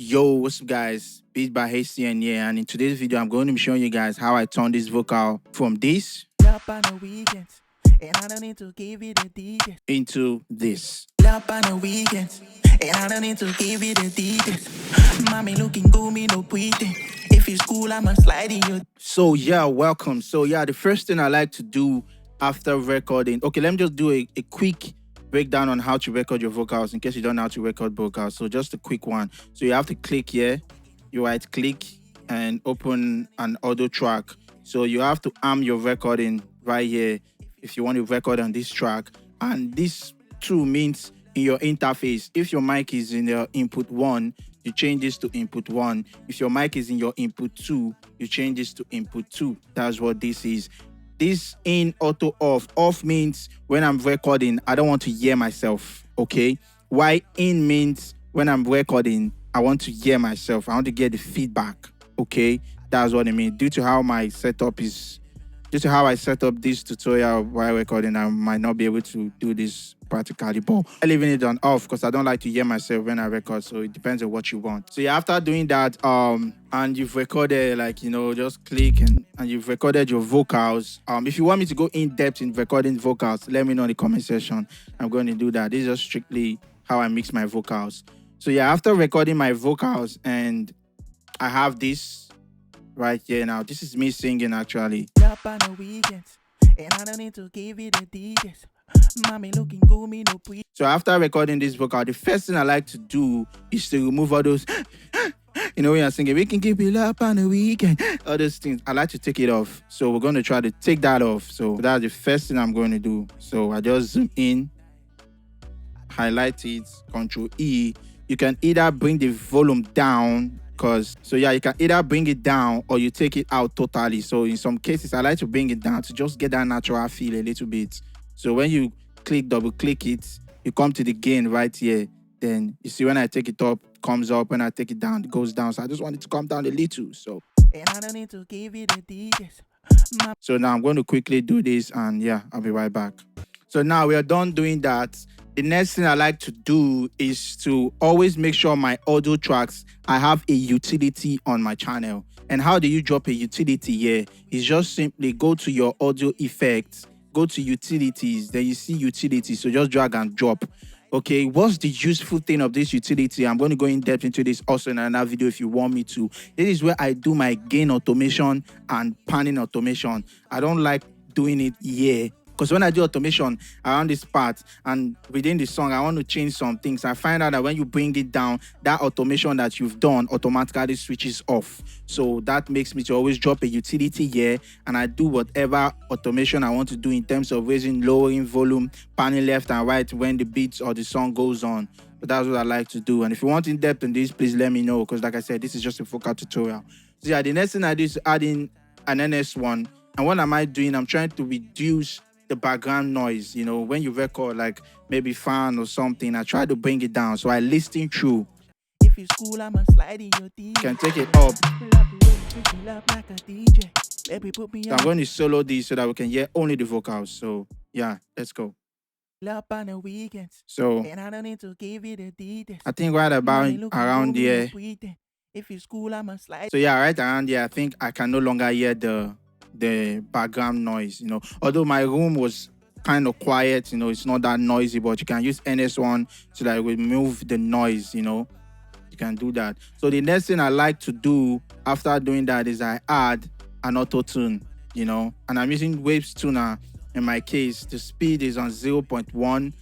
Yo, what's up guys? Beat by HCN here, and in today's video I'm going to be showing you guys how I turn this vocal from this Lap on the weekends, and I don't need to give you the details. into this. Lap on the weekends, and I don't need to give you the details. Mommy looking good, me no pretend. If you school, I'ma slide in your. So yeah, welcome. So yeah, the first thing I like to do after recording, okay, let me just do a quick breakdown on how to record your vocals in case you don't know how to record vocals. So just a quick one. So you have to click here, you right click and open an audio track. So you have to arm your recording right here if you want to record on this track. And this too means in your interface, if your mic is in your input 1, you change this to input 1. If your mic is in your input 2, you change this to input 2. That's what this is. This in auto off. Off means when I'm recording, I don't want to hear myself, okay? Why in means when I'm recording, I want to hear myself. I want to get the feedback, okay? That's what I mean. Due to how I set up this tutorial while recording, I might not be able to do this practically, but I'm leaving it on off because I don't like to hear myself when I record, so it depends on what you want. So yeah, after doing that, and you've recorded, like, just click and you've recorded your vocals. If you want me to go in depth in recording vocals, let me know in the comment section. I'm going to do that. This is just strictly how I mix my vocals. So yeah, after recording my vocals, and I have this right here now. This is me singing actually. Lap on the weekends, and I don't need to give you the details. Mommy looking good, me no pretend. So after recording this vocal, the first thing I like to do is to remove all those, when you're singing, we can keep it up on the weekend, all those things. I like to take it off. So we're going to try to take that off. So that's the first thing I'm going to do. So I just zoom in, highlight it, Control E. You can either bring the volume down, you can either bring it down or you take it out totally. So in some cases, I like to bring it down to just get that natural feel a little bit. So when you double click it, you come to the gain right here. Then you see when I take it up, it comes up. When I take it down, it goes down. So I just want it to come down a little. So, and I don't need to give you the details. So now I'm going to quickly do this, and yeah, I'll be right back. So now we are done doing that. The next thing I like to do is to always make sure my audio tracks, I have a utility on my channel. And how do you drop a utility here? It's just simply go to your audio effects, go to utilities, then you see utilities. So just drag and drop. Okay, what's the useful thing of this utility? I'm going to go in depth into this also in another video if you want me to. This is where I do my gain automation and panning automation. I don't like doing it here, because when I do automation around this part and within the song, I want to change some things. I find out that when you bring it down, that automation that you've done automatically switches off. So that makes me to always drop a utility here, and I do whatever automation I want to do in terms of raising, lowering volume, panning left and right when the beats or the song goes on. But that's what I like to do. And if you want in depth on this, please let me know, because like I said, this is just a vocal tutorial. So yeah, the next thing I do is add in an NS1. And what am I doing? I'm trying to reduce the background noise. When you record like maybe fan or something, I try to bring it down. So I listen through. If you school, I'ma slide in your You can take it up. Like a DJ. Baby, put me So I'm going to solo this so that we can hear only the vocals. So yeah, let's go. Lap on the weekends. So and I don't need to give you the details. I think right about around here. If you school, I'ma slide. So yeah, right around here, I think I can no longer hear the background noise. Although my room was kind of quiet, it's not that noisy, but you can use NS1 so that it will remove the noise. You can do that. So the next thing I like to do after doing that is I add an auto tune, and I'm using Waves Tuner. In my case, the speed is on 0.1,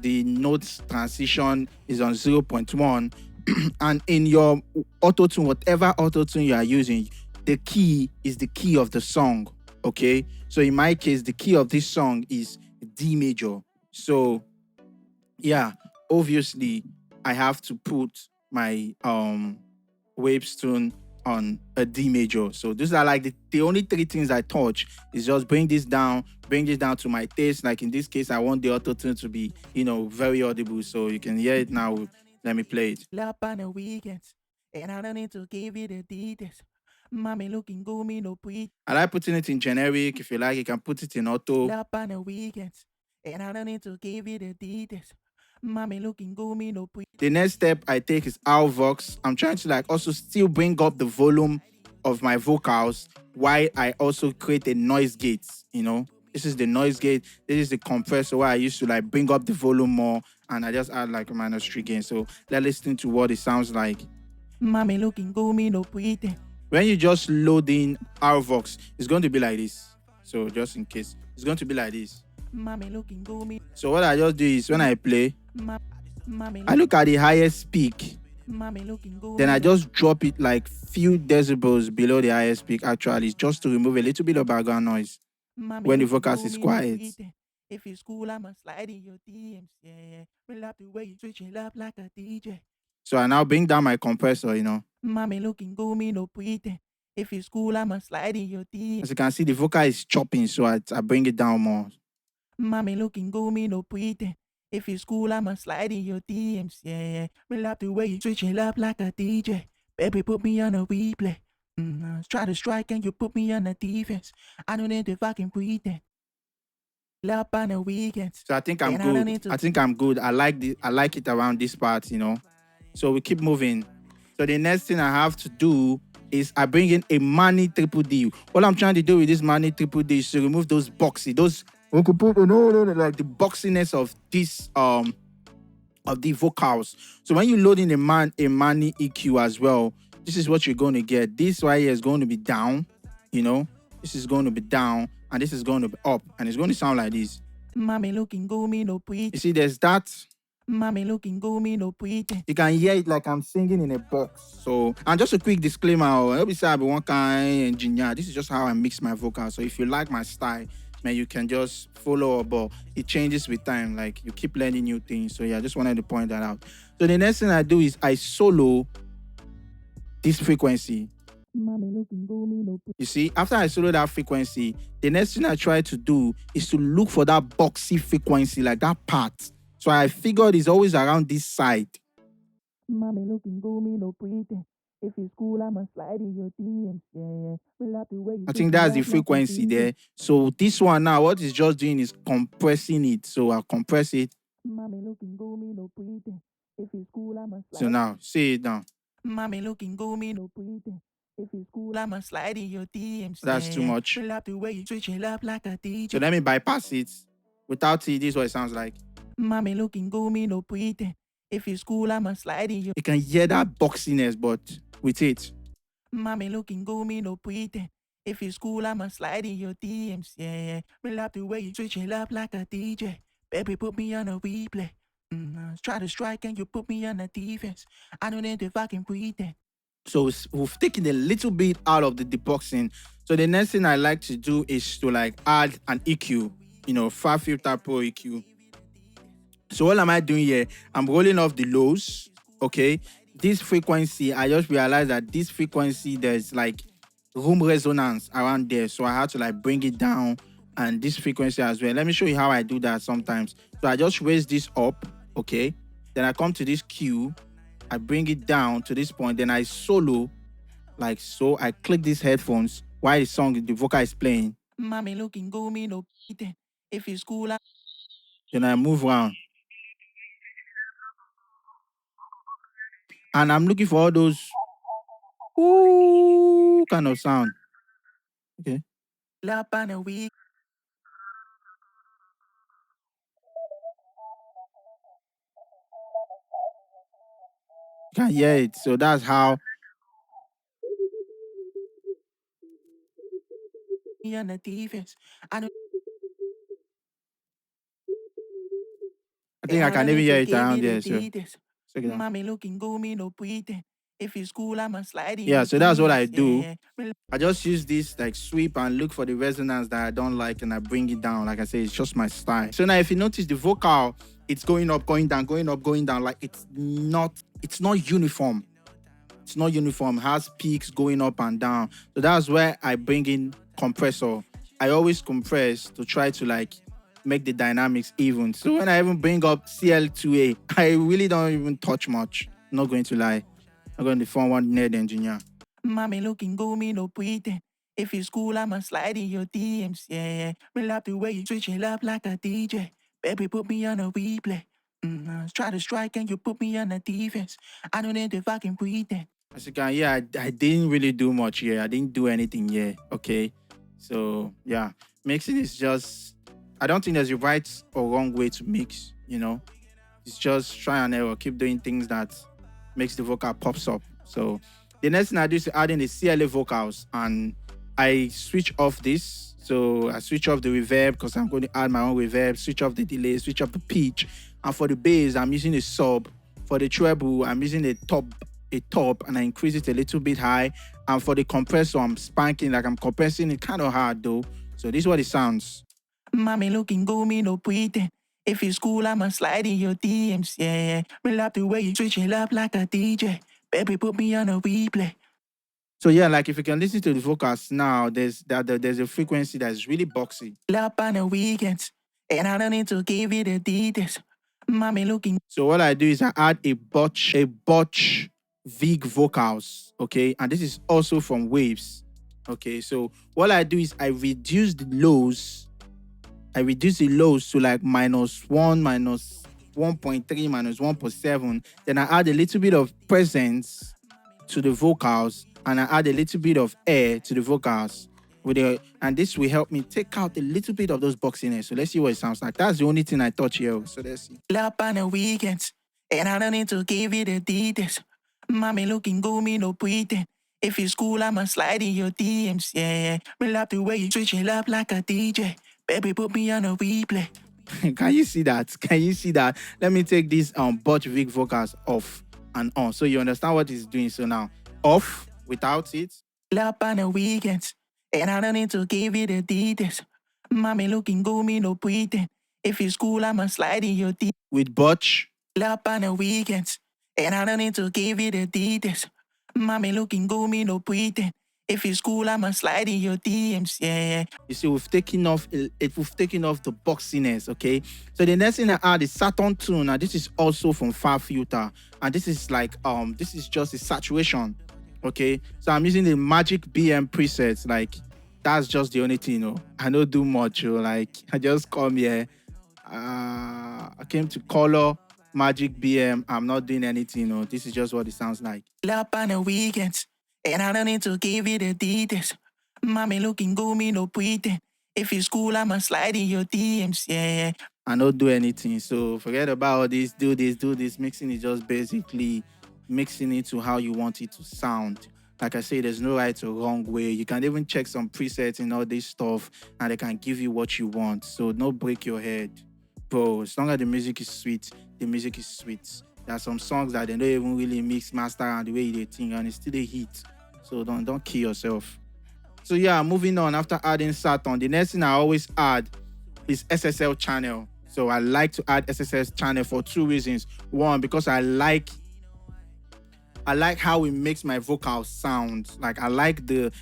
the notes transition is on 0.1, and in your auto tune, whatever auto tune you are using, the key is the key of the song, okay? So in my case, the key of this song is D major. So yeah, obviously I have to put my Waves tune on a D major. So these are like the only three things I touch is just bring this down to my taste. Like in this case, I want the auto tune to be, very audible. So you can hear it now. Let me play it. Lap on the weekends, and I don't need to give you the details. Mommy looking good, me no pretend. I like putting it in generic. If you like, you can put it in auto. Lap on the weekends, and I don't need to give you the details. The next step I take is Vox. I'm trying to like also still bring up the volume of my vocals while I also create a noise gate, you know. This is the noise gate. This is the compressor where I used to like bring up the volume more and I just add like a -3 gain. So let's listen to what it sounds like. Mommy looking goomy, no pretty. When you just load in Vox, it's going to be like this. So just in case, it's going to be like this. Mommy looking goomy. So what I just do is when I play, I look at the highest peak. Then I just drop it like few decibels below the highest peak actually, just to remove a little bit of background noise when the vocals is quiet. If you school, I'ma slide in your DMs, yeah. We love the way you switch it up like a DJ. So I now bring down my compressor, you know. Mommy looking goomy, no pretty. If you school, I'ma slide in your DMs. As you can see, the vocal is chopping, so I bring it down more. Mommy looking goomy, no pretty. If you school, I'ma slide in your DMs, yeah. We love the way you switch it up like a DJ. Baby, put me on a replay. Try to strike and you put me on a defense. I don't need to fucking pretend. Up on the weekends. So I think I'm good. I think I'm good. I like it around this part, you know. So we keep moving. So the next thing I have to do is I bring in a Mani triple D. What I'm trying to do with this Mani triple D is to remove those boxy, we could put like the boxiness of this of the vocals. So when you load in a Mani EQ as well, this is what you're going to get. This right here is going to be down, you know. This is going to be down and this is going to be up and it's going to sound like this. Mommy looking goomy, no pretty. You see, there's that. Mommy looking goomy, no pretty. You can hear it like I'm singing in a box. So, and just a quick disclaimer, I'll be say I be one kind engineer. This is just how I mix my vocals. So if you like my style, man, you can just follow up, but it changes with time. Like you keep learning new things. So yeah, I just wanted to point that out. So the next thing I do is I solo this frequency. You see, after I solo that frequency, the next thing I try to do is to look for that boxy frequency, like that part. So I figured it's always around this side. Mommy looking goomy, no pretty. If you school, I'ma slide in your DMs, yeah. I think that's the frequency there. So this one now, what it's just doing is compressing it. So I'll compress it. Mommy looking goomy, no pretty. If you school, I'ma slide. So now, say it now. Mommy looking goomy, no pretty. If you school, I'ma slide in your DMs. That's too much. The way you switch it up like a DJ. So let me bypass it. Without it, this is what it sounds like. Mommy looking goomy, no pretty. If you school, I'ma slide in your. You can hear that boxiness, but with it. Mommy looking goomy, no pretty. If you school, I'ma slide in your DMs, yeah. We love the way you switch it up like a DJ. Baby, put me on a replay. Try to strike and you put me on a defense. I don't need to fucking pretend. So we've taken a little bit out of the deboxing. So the next thing I like to do is to like add an EQ, you know, Far Filter Pro EQ. So what am I doing here? I'm rolling off the lows, okay? This frequency, I just realized that this frequency, there's like room resonance around there. So I had to like bring it down and this frequency as well. Let me show you how I do that sometimes. So I just raise this up, okay? Then I come to this Q. I bring it down to this point, then I solo like so. I click these headphones while the vocal is playing. Mommy looking goomy, no if you school. Then I move around. And I'm looking for all those ooh kind of sound. Okay. You can hear it. So that's how. On the defense. I think I can even hear it around there. So Mommy looking goomy, no pretty. If you school, I'ma slide in. Yeah, so that's what I do. I just use this like sweep and look for the resonance that I don't like and I bring it down. Like I say, it's just my style. So now if you notice the vocal, it's going up, going down, going up, going down. Like it's not uniform. It's not uniform. It has peaks going up and down. So that's where I bring in compressor. I always compress to try to like make the dynamics even. So when I even bring up CL2A, I really don't even touch much. I'm not going to lie. I'm going to form one nerd engineer. Mommy looking goomy, no pretend. If you school, I'ma slide in your DMs, yeah. We love the way you switch it up like a DJ. Baby, put me on a replay. Try to strike and you put me on the defense. I don't need to fucking pretend. As you can hear, I didn't really do much here. I didn't do anything here. Okay. So yeah, mixing is just, I don't think there's a right or wrong way to mix, you know. It's just try and error. Keep doing things that makes the vocal pops up. So the next thing I do is to add in the CLA vocals, and I switch off this. So I switch off the reverb because I'm going to add my own reverb, switch off the delay, switch off the pitch. And for the bass, I'm using a sub. For the treble, I'm using a top, and I increase it a little bit high. And for the compressor, I'm spanking, like I'm compressing it kind of hard though. So this is what it sounds. Mommy looking good, me no pretend. If you school, I'ma slide in your DMs, yeah. Me love the way you switch it up like a DJ. Baby, put me on a replay. So yeah, like if you can listen to the vocals now, there's a frequency that's really boxy. Love on the weekends, and I don't need to give you the details. Mommy looking. So what I do is I add a botch Vig vocals, okay, and this is also from Waves, okay. So what I do is I reduce the lows. I reduce the lows to like -1, -1.3, -1.7. Then I add a little bit of presence to the vocals, and I add a little bit of air to the vocals. And this will help me take out a little bit of those boxiness. So let's see what it sounds like. That's the only thing I touch here. So let's see. Love on the weekends, and I don't need to give you the details. Mommy looking good, me no pretend. If you school, I'ma slide in your DMs, yeah. Me love the way you switch it up like a DJ. Baby, put me on a replay. Can you see that? Can you see that? Let me take these Butch Vig vocals off and on, so you understand what it's doing. So now off without it. Love on the weekends, and I don't need to give you the details. Mommy looking good, me no pretend. If you school, I'ma slide in your DMs. With Butch. Love on the weekends, and I don't need to give you the details. Mommy looking good, me no pretend. If you school, I'ma slide in your DMs, yeah. You see, we've taken off the boxiness, okay? So the next thing I add is Saturn tune. Now this is also from Far Filter, and this is like this is just a saturation, okay? So I'm using the Magic BM presets. Like that's just the only thing, you know. I don't do much, you know, like I just come here. I came to color Magic BM. I'm not doing anything, you know. This is just what it sounds like. Love on the weekends, and I don't need to give you the details. Mommy looking good, me no pretend. If you school, I'ma slide in your DMs, yeah. I don't do anything. So forget about all this, do this. Mixing is just basically mixing it to how you want it to sound. Like I say, there's no right or wrong way. You can even check some presets and all this stuff, and they can give you what you want. So don't break your head. Bro, as long as the music is sweet, the music is sweet. There are some songs that they don't even really mix, master, and the way they think, and it's still a hit. So don't kill yourself. So yeah, moving on. After adding Saturn, the next thing I always add is SSL channel. So I like to add SSL channel for two reasons. One, because I like how it makes my vocals sound. Like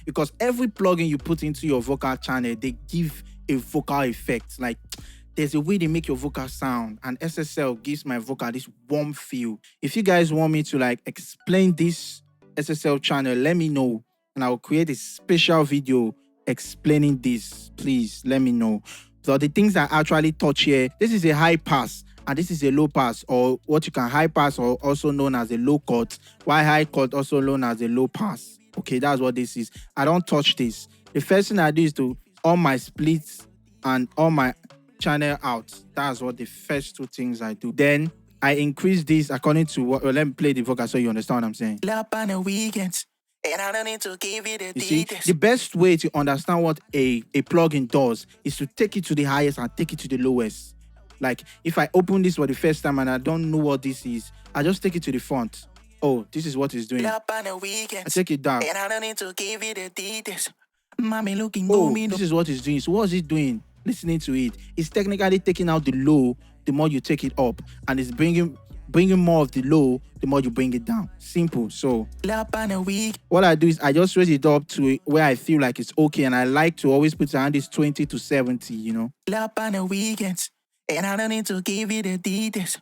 because every plugin you put into your vocal channel, they give a vocal effect. Like there's a way they make your vocal sound, and SSL gives my vocal this warm feel. If you guys want me to like explain this SSL channel, let me know, and I'll create a special video explaining this. Please let me know. So the things that I actually touch here, this is a high pass and this is a low pass, or what you can high pass, or also known as a low cut, while high cut also known as a low pass. Okay, that's what this is. I don't touch this. The first thing I do is to all my splits and all my channel out. That's what the first two things I do. Then I increase this according to what. Well, let me play the vocal so you understand what I'm saying. Love on the weekends, and I don't need to give you the details. See, the best way to understand what a plugin does is to take it to the highest and take it to the lowest. Like if I open this for the first time and I don't know what this is, I just take it to the front. Oh, this is what it's doing. Love on the weekends, I take it down. And I don't need to give you the details. Mommy looking good. Me This is what it's doing. So what is it doing? Listening to it, it's technically taking out the low the more you take it up, and it's bringing more of the low the more you bring it down. Simple. So what I do is I just raise it up to where I feel like it's okay, and I like to always put around this 20 to 70, you know. Love on the weekends, and I don't need to give you the details.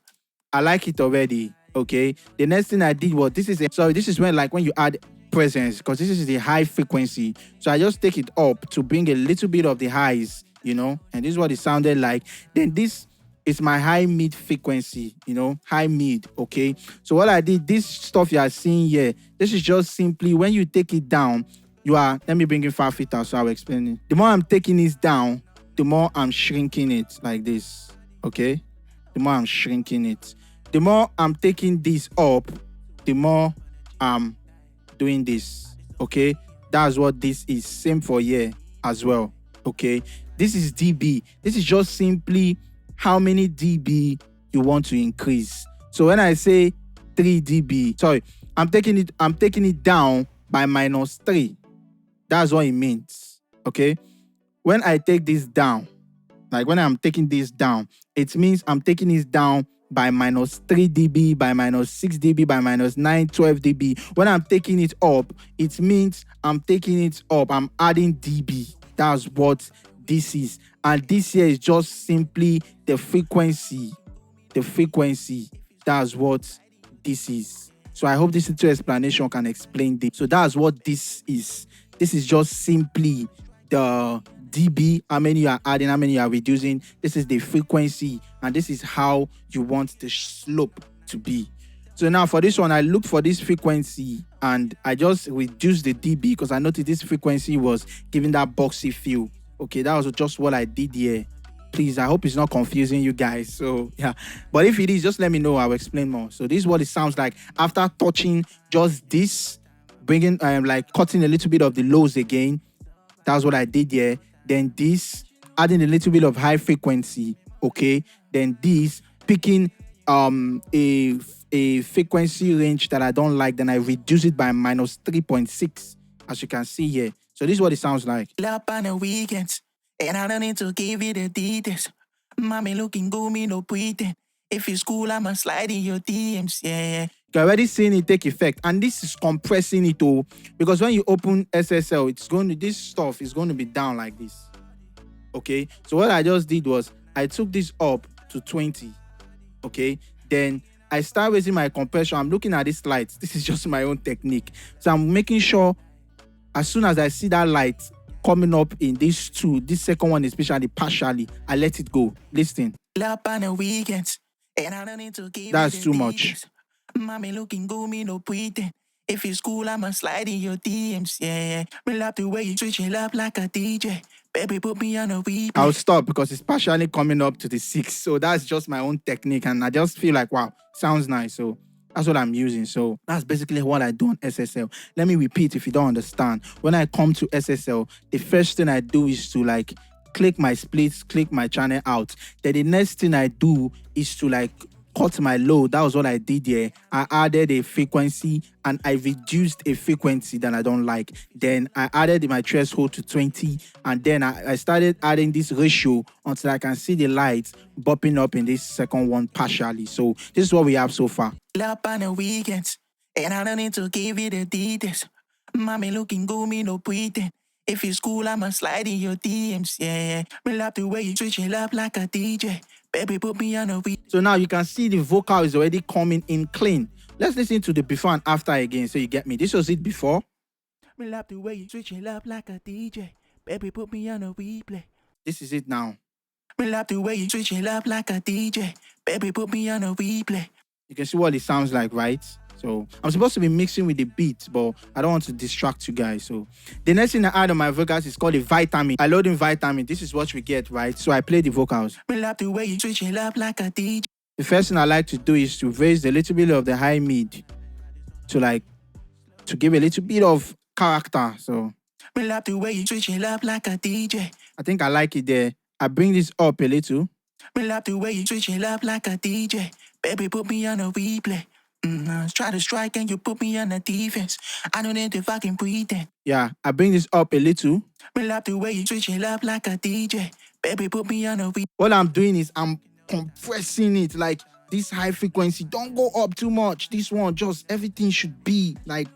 I like it already. Okay. The next thing I did was this is when you add presence, because this is the high frequency. So I just take it up to bring a little bit of the highs, you know, and this is what it sounded like. Then this it's my high mid frequency, high mid. Okay. So what I did, this stuff you are seeing here, this is just simply when you take it down, let me bring it 5 feet out so I'll explain it. The more I'm taking this down, the more I'm shrinking it like this. Okay. The more I'm shrinking it. The more I'm taking this up, the more I'm doing this. Okay. That's what this is. Same for here as well. Okay. This is dB. This is just simply how many dB you want to increase. So when I say 3 dB, sorry, I'm taking it down by -3. That's what it means. Okay. When I take this down, like when I'm taking this down, it means I'm taking this down by -3 dB, by -6 dB, by -9, 12 dB. When I'm taking it up, it means I'm taking it up. I'm adding dB. That's what this is. And this here is just simply the frequency. The frequency. That's what this is. So I hope this little explanation can explain this. So that's what this is. This is just simply the dB, how many you are adding, how many you are reducing. This is the frequency, and this is how you want the slope to be. So now for this one, I look for this frequency and I just reduce the dB because I noticed this frequency was giving that boxy feel. Okay, that was just what I did here. Please, I hope it's not confusing you guys. So yeah, but if it is, just let me know. I'll explain more. So this is what it sounds like after touching just this, bringing like cutting a little bit of the lows again. That's what I did here. Then this, adding a little bit of high frequency. Okay. Then this, picking a frequency range that I don't like. Then I reduce it by -3.6, as you can see here. So this is what it sounds like. Up on the weekends, and I don't need to give you the details. Mommy looking good, me no pretend. If it's cool, I'ma slide in your DMs, yeah. You're already seeing it take effect, and this is compressing it all, because when you open SSL, this stuff is going to be down like this. Okay, so what I just did was I took this up to 20. Okay, then I start raising my compression. I'm looking at this light. This is just my own technique. So I'm making sure as soon as I see that light coming up in these two, this second one especially partially, I let it go. Listen. Up on the weekends, and I don't need to give That's too much. Mommy looking good, me no pretend. If it's cool, I'ma slide in your DMs, yeah. Me love the way you switch it up like a DJ. Baby, put me on a replay. I'll stop because it's partially coming up to the 6. So that's just my own technique. And I just feel like, wow, sounds nice. So that's what I'm using. So that's basically what I do on SSL. Let me repeat if you don't understand. When I come to SSL, the first thing I do is to like click my splits, click my channel out. Then the next thing I do is to like cut my low. That was what I did here. I added a frequency and I reduced a frequency that I don't like. Then I added my threshold to 20, and then I started adding this ratio until I can see the lights bopping up in this second one partially. So this is what we have so far. Up on the weekends, and I don't need to give you the details. Mommy looking good, me no pretend. If it's cool, I'ma slide in your DMs, yeah. Me love the way you switch it up like a DJ. Baby, put me on a beat. So now you can see the vocal is already coming in clean. Let's listen to the before and after again so you get me. This was it before. Me love the way you switch it up like a DJ. Baby, put me on a replay. This is it now. Me love the way you switch it up like a DJ. Baby, put me on a replay. You can see what it sounds like, right? So I'm supposed to be mixing with the beat, but I don't want to distract you guys. So the next thing I add on my vocals is called a vitamin. I load in vitamin. This is what we get, right? So I play the vocals. Me love the way you switch it up like a DJ. The first thing I like to do is to raise a little bit of the high mid to give a little bit of character. So me love the way you switch it up like a DJ. I think I like it there. I bring this up a little. Me love the way you switch it up like a DJ. Baby, put me on a replay. Try to strike and you put me on the defense. I don't need to fucking pretend. Yeah, I bring this up a little. Me love the way you switch it up like a DJ. Baby, put me on a replay. What I'm doing is I'm compressing it, like this high frequency. Don't go up too much. This one, just everything should be like,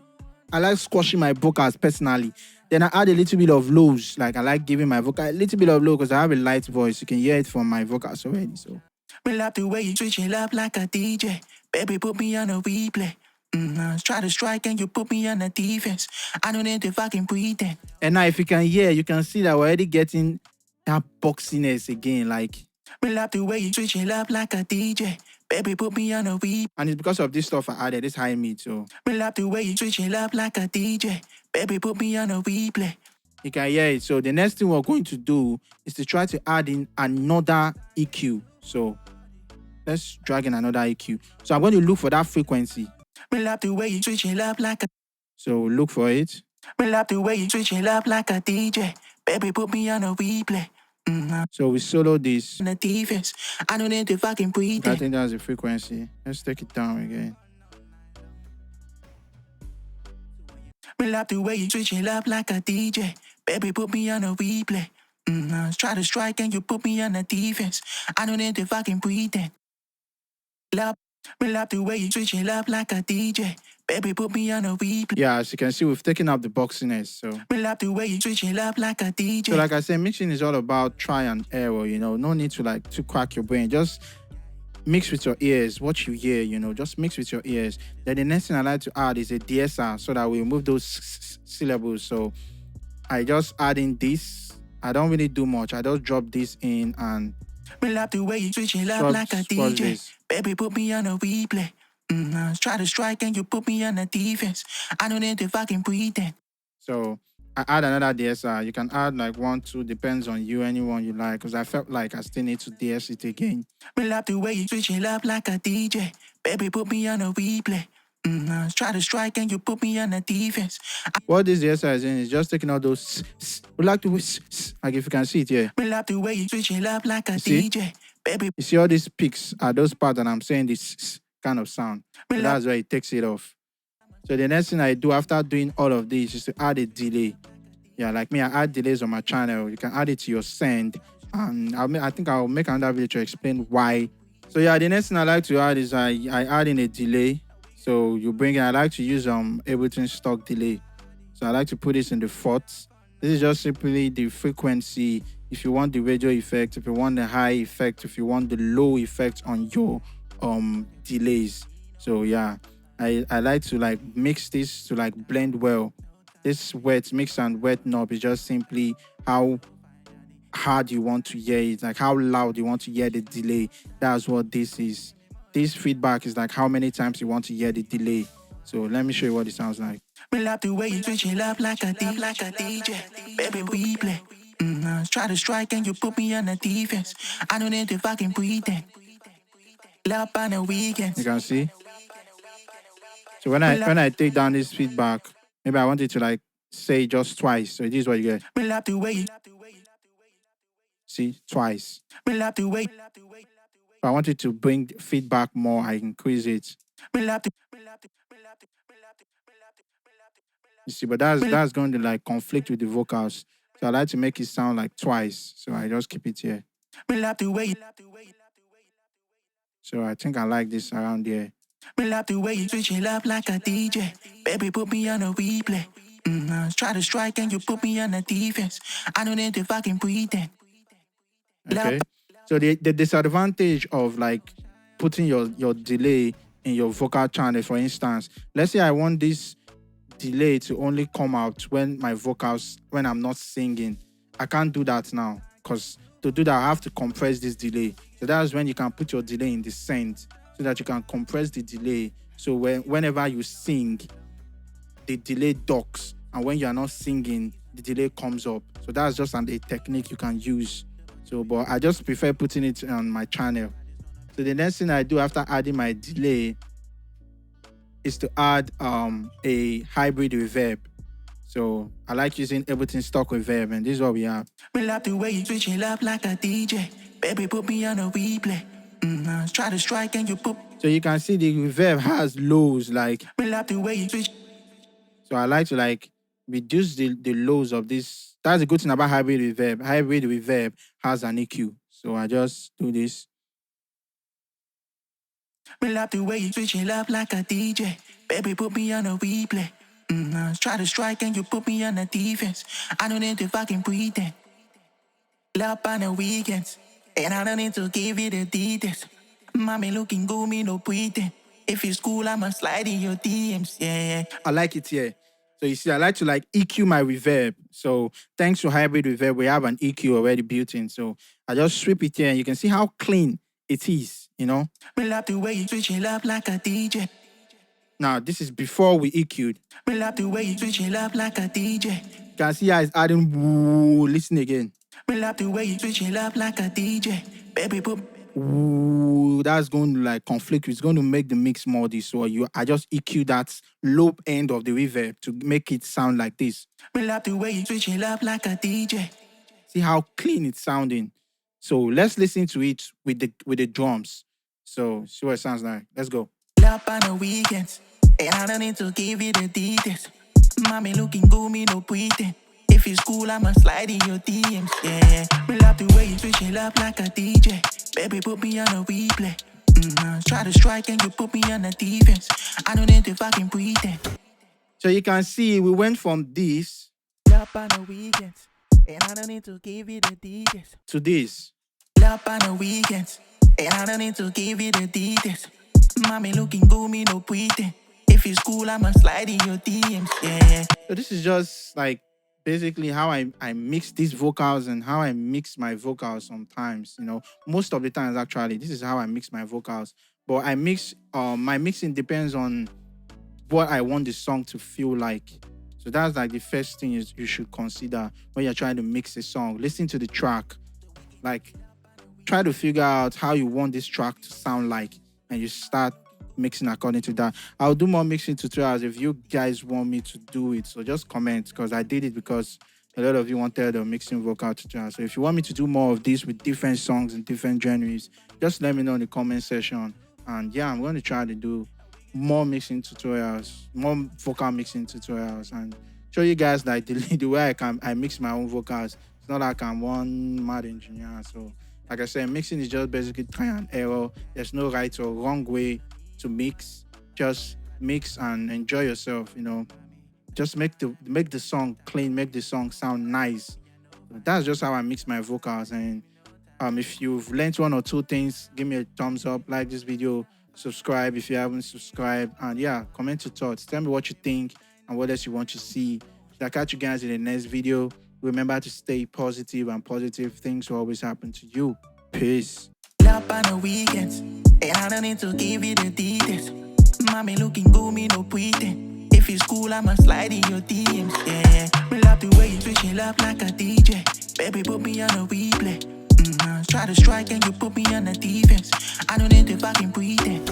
I like squashing my vocals personally. Then I add a little bit of lows. Like I like giving my vocal a little bit of low because I have a light voice. You can hear it from my vocals already. So me love the way you switch it up like a DJ. Baby, put me on a replay. Try to strike and you put me on the defense. I don't need to fucking pretend. And now if you can hear, you can see that we're already getting that boxiness again. Like Me love the way you switch it up like a DJ. Baby, put me on a replay. And it's because of this stuff I added, this high mid. So Me love the way you switch it up like a DJ. Baby, put me on a replay. you can hear it. So the next thing we're going to do is to try to add in another EQ. So let's drag in another EQ. So I'm going to look for that frequency. Me love the way you switch it up like a. So look for it. Me love the way you switch it up like a DJ. Baby, put me on a replay. So we solo this. The defense. I don't need to fucking breathe. I think that's the frequency. Let's take it down again. Me love the way you switch it up like a DJ. Baby, put me on a replay. Try to strike and you put me on the defense. I don't need to fucking pretend. Love, me love the way you switch it up like a DJ. Baby, put me on a replay. Yeah, as you can see, we've taken up the boxiness. So Me love the way you switch it up like a DJ. So like I said, mixing is all about try and error, no need to to crack your brain. Just mix with your ears, what you hear, just mix with your ears. Then the next thing I like to add is a de-essing so that we remove those syllables. So I just add in this. I don't really do much. I just drop this in and me love the way you switch it up like a DJ. This. Baby, put me on a replay. Try to strike and you put me on the defense. I don't need to fucking pretend. So I add another de-essing. You can add like 1, 2, depends on you, anyone you like. Because I felt like I still need to de-ess it again. Me love the way you switch it up like a DJ. Baby, put me on a replay. Try to strike and you put me on the defense. What this de-essing is in is just taking all those. We like to like if you can see it here. Me love the way you switch it up like a DJ. Baby, you see all these peaks are those parts that I'm saying this kind of sound. So that's why it takes it off. So the next thing I do after doing all of this is to add a delay. Yeah, like me, I add delays on my channel. You can add it to your send. And I think I'll make another video to explain why. So yeah, the next thing I like to add is I add in a delay. So you bring in, I like to use Ableton stock delay. So I like to put this in the fourths. This is just simply the frequency. If you want the radio effect, if you want the high effect, if you want the low effect on your delays. So yeah, I like to mix this to blend well. This wet mix and wet knob is just simply how hard you want to hear it, like how loud you want to hear the delay. That's what this is. This feedback is like how many times you want to hear the delay. So let me show you what it sounds like. Me love the way you switch it up like a DJ. Baby, we play. Try to strike and you put me on the defense. I don't need to fucking pretend. Love on the weekends. You can see. So when I take down this feedback, maybe I want it to say just twice. So this is what you get. Me love the way. See, twice. Me love the way. If I want it to bring feedback more, I increase it. Me love the. You see, but that's going to conflict with the vocals. So I like to make it sound like twice. So I just keep it here. Me love the way. So I think I like this around here. Me love the way you switch it up like a DJ. Baby, put me on a replay. Try to strike and you put me on the defense. I don't need to fucking pretend. Okay. So the disadvantage of putting your delay in your vocal channel, for instance, let's say I want this delay to only come out when I'm not singing. I can't do that now because to do that I have to compress this delay. So that's when you can put your delay in the send so that you can compress the delay. So whenever you sing, the delay docks, and when you are not singing, the delay comes up. So that's just a technique you can use. So, but I just prefer putting it on my channel. So the next thing I do after adding my delay is to add a hybrid reverb. So I like using Ableton stock reverb, and this is what we have. Me love the way you switch it up like a DJ. Baby, put me on a replay. Try to strike and you put. So you can see the reverb has lows Me love the way you switch. So I like to reduce the lows of this. That's the good thing about hybrid reverb. Hybrid reverb has an EQ. So I just do this. Me love the way you switch it up like a DJ. Baby, put me on a replay. Try to strike and you put me on the defense. I don't need to fucking pretend. Love on the weekends. And I don't need to give you the details. Mommy looking good, me no pretend. If it's cool, I'ma slide in your DMs, yeah. I like it here. So you see, I like to like EQ my reverb. So thanks to hybrid reverb, we have an EQ already built in. So I just sweep it here and you can see how clean it is, you know. Me love the way you switch it up like a DJ. Now this is before we EQ'd. Me love the way you switch it up like a DJ. You can see how it's adding woo. Listen again. Me love the way you switch it up like a DJ. Baby boop. Ooh, that's going to like conflict. It's going to make the mix more this. So I just EQ that low end of the reverb to make it sound like this. Me love the way you switch it up like a DJ. See how clean it's sounding. So let's listen to it with the drums. So see what it sounds like. Let's go. Up on the weekends, and I don't need to give you the details. Mommy looking good, me no pretend. If you school, I'ma slide in your DMs, yeah. Me love the way you switch it up like a DJ. Baby, put me on a replay. Try to strike and you put me on the defense. I don't need to fucking pretend. So you can see we went from this Up on the weekends, and I don't need to give you the details. to this. Up on the weekends, and I don't need to give you the details. Mommy looking good, me no pretend. If you school, I'ma slide in your DMs, yeah. So this is just like basically how I mix these vocals and how I mix my vocals sometimes, you know. Most of the times actually, this is how I mix my vocals. But I mix my mixing depends on what I want the song to feel like. So that's like the first thing you should consider when you're trying to mix a song. Listen to the track. Like try to figure out how you want this track to sound like and you start mixing according to that. I'll do more mixing tutorials if you guys want me to do it. So just comment because I did it because a lot of you wanted a mixing vocal tutorial. So if you want me to do more of this with different songs and different genres, just let me know in the comment section. And yeah, I'm going to try to do more mixing tutorials, more vocal mixing tutorials, and show you guys like the way I mix my own vocals. It's not like I'm one mad engineer. So like I said, mixing is just basically try and error. There's no right or wrong way to mix. Just mix and enjoy yourself, you know. Just make the song clean, make the song sound nice. That's just how I mix my vocals. And if you've learned one or two things, give me a thumbs up, like this video, subscribe if you haven't subscribed, and yeah, comment your thoughts. Tell me what you think and what else you want to see. I'll catch you guys in the next video. Remember to stay positive, and positive things will always happen to you. Peace. Up on the weekends, and I don't need to give you the details. Mommy looking good, me no pretend. If you school, I'ma slide in your DMs, yeah. Me love the way you switch it up like a DJ. Baby, put me on a replay. Try to strike and you put me on the defense. I don't need to fucking pretend.